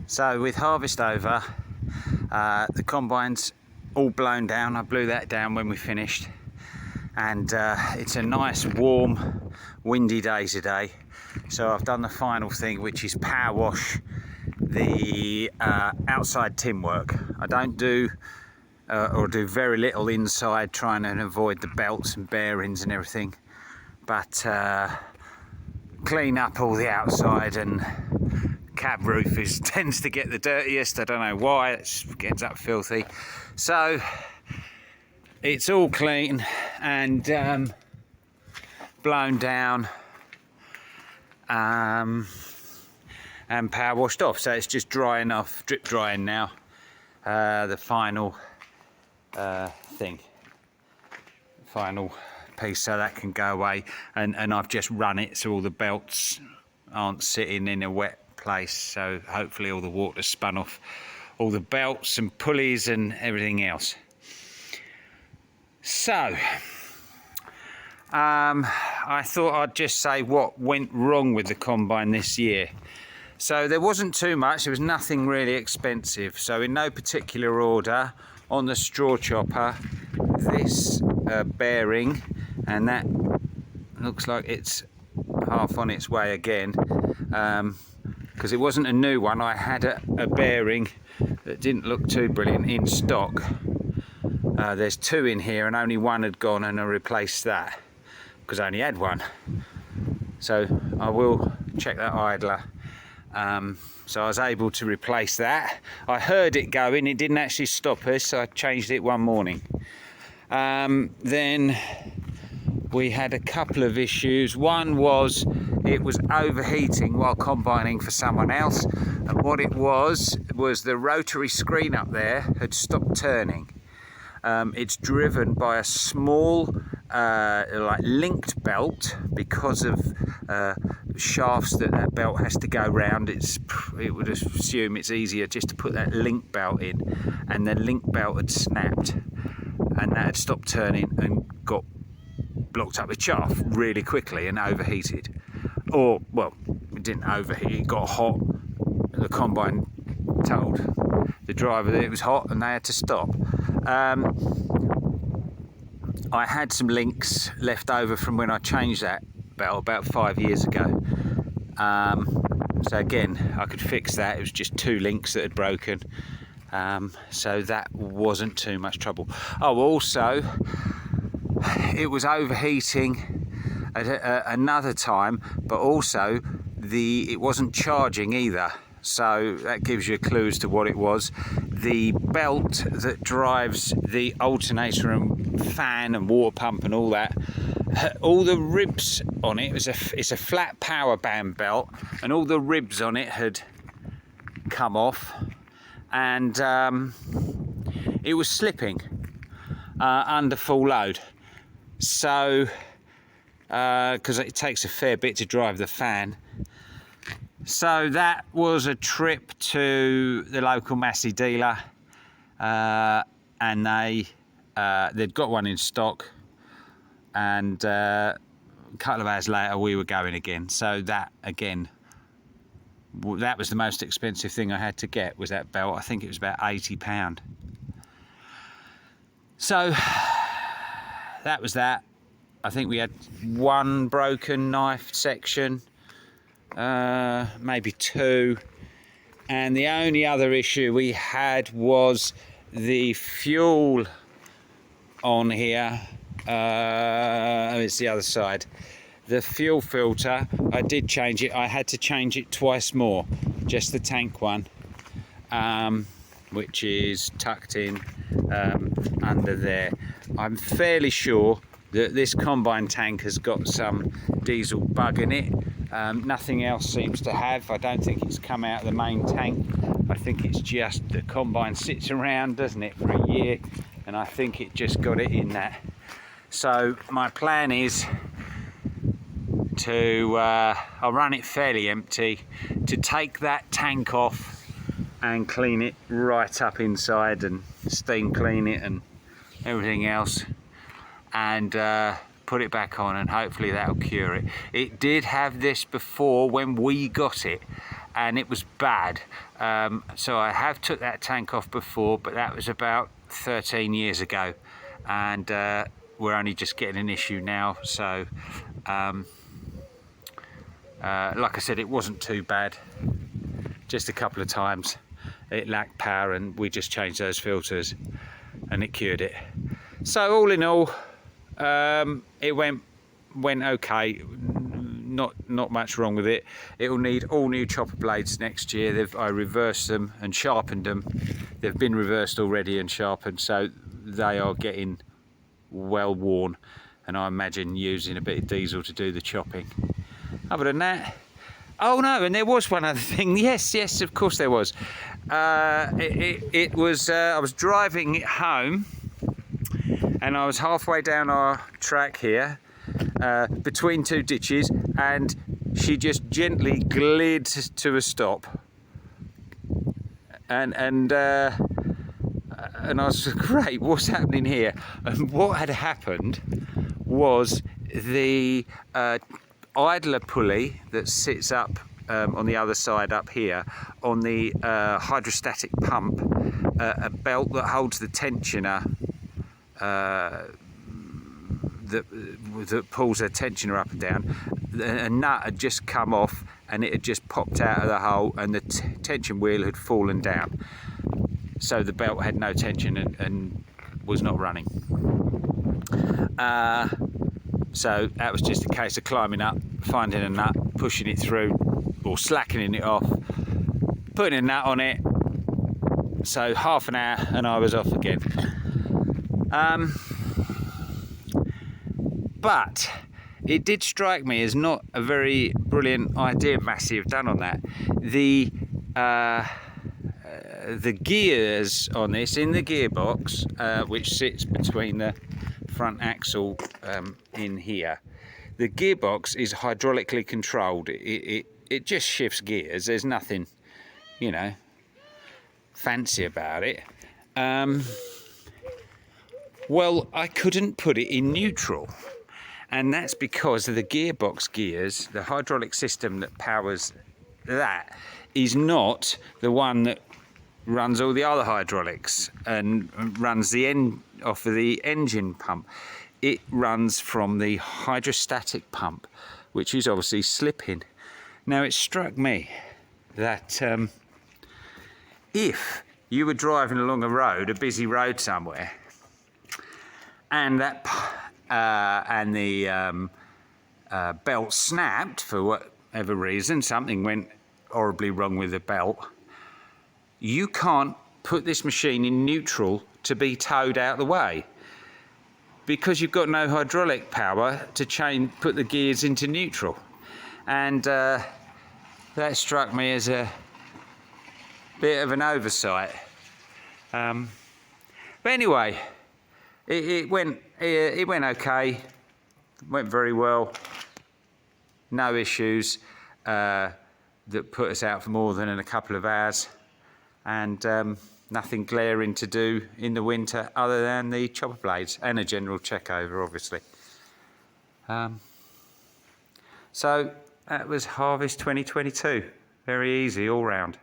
So with harvest over, the combine's all blown down. I blew that down when we finished, and it's a nice warm windy day today. So I've done the final thing, which is power wash the outside tin work. I don't do or do very little inside, trying to avoid the belts and bearings and everything, but clean up all the outside, and cab roof tends to get the dirtiest. I don't know why, it ends up filthy. So it's all clean and blown down and power washed off, so it's just drying off, drip drying now. The final final piece, so that can go away, and I've just run it so all the belts aren't sitting in a wet place, so hopefully all the water's spun off all the belts and pulleys and everything else. So I thought I'd just say what went wrong with the combine this year. So there wasn't too much, there was nothing really expensive. So in no particular order, on the straw chopper, this bearing, and that looks like it's half on its way again, because it wasn't a new one. I had a bearing that didn't look too brilliant in stock. There's two in here and only one had gone, and I replaced that because I only had one. So I will check that idler. So I was able to replace that. I heard it going, it didn't actually stop us, so I changed it one morning. Then we had a couple of issues. One was it was overheating while combining for someone else, and what it was the rotary screen up there had stopped turning. It's driven by a small like linked belt, because of shafts that belt has to go round. It would assume it's easier just to put that link belt in, and the link belt had snapped, and that had stopped turning and got blocked up with chaff really quickly and overheated. Or, well, it didn't overheat, it got hot. The combine told the driver that it was hot and they had to stop. I had some links left over from when I changed that belt about 5 years ago. So again, I could fix that. It was just two links that had broken. So that wasn't too much trouble. Oh, also, it was overheating at another time, but also it wasn't charging either. So that gives you a clue as to what it was. The belt that drives the alternator and fan and water pump and all that, all the ribs on it, it's a flat power band belt, and all the ribs on it had come off, and it was slipping under full load. So because it takes a fair bit to drive the fan. So that was a trip to the local Massey dealer, and they'd got one in stock, and a couple of hours later we were going again. So that again, that was the most expensive thing I had to get, was that belt. I think it was about £80. So that was that. I think we had one broken knife section, maybe two, and the only other issue we had was the fuel on here. It's the other side. The fuel filter, I did change it. I had to change it twice more, just the tank one, which is tucked in under there. I'm fairly sure that this combine tank has got some diesel bug in it. Nothing else seems to have. I don't think it's come out of the main tank. I think it's just the combine sits around, doesn't it, for a year, and I think it just got it in that. So my plan is to, I'll run it fairly empty, to take that tank off and clean it right up inside and steam clean it and everything else, and put it back on, and hopefully that'll cure it. It did have this before when we got it, and it was bad. So I have took that tank off before, but that was about 13 years ago, and we're only just getting an issue now. So like I said, it wasn't too bad, just a couple of times it lacked power, and we just changed those filters and it cured it. So all in all, it went okay. Not much wrong with it. It will need all new chopper blades next year. I reversed them and sharpened them. They've been reversed already and sharpened, so they are getting well worn, and I imagine using a bit of diesel to do the chopping. Other than that, oh no, and there was one other thing. Yes, of course there was. It was I was driving it home, and I was halfway down our track here, between two ditches, and she just gently glid to a stop, and I was great, what's happening here? And what had happened was the idler pulley that sits up on the other side up here on the hydrostatic pump, a belt that holds the tensioner, that pulls the tensioner up and down. A nut had just come off and it had just popped out of the hole, and the tension wheel had fallen down, so the belt had no tension and was not running. So that was just a case of climbing up, finding a nut, pushing it through, or slackening it off, putting a nut on it. So half an hour and I was off again. But it did strike me as not a very brilliant idea Massey have done on that. The gears on this, in the gearbox, which sits between the front axle in here, the gearbox is hydraulically controlled. It just shifts gears. There's nothing, you know, fancy about it. Well, I couldn't put it in neutral, and that's because of the gearbox gears. The hydraulic system that powers that is not the one that runs all the other hydraulics and runs the end off of the engine pump. It runs from the hydrostatic pump, which is obviously slipping. Now, it struck me that if you were driving along a road, a busy road somewhere, and that and the belt snapped for whatever reason, something went horribly wrong with the belt, you can't put this machine in neutral to be towed out the way, because you've got no hydraulic power to put the gears into neutral. And that struck me as a bit of an oversight. But anyway, it went okay, went very well, no issues that put us out for more than a couple of hours, and nothing glaring to do in the winter other than the chopper blades and a general check over, obviously. So that was Harvest 2022, very easy all round.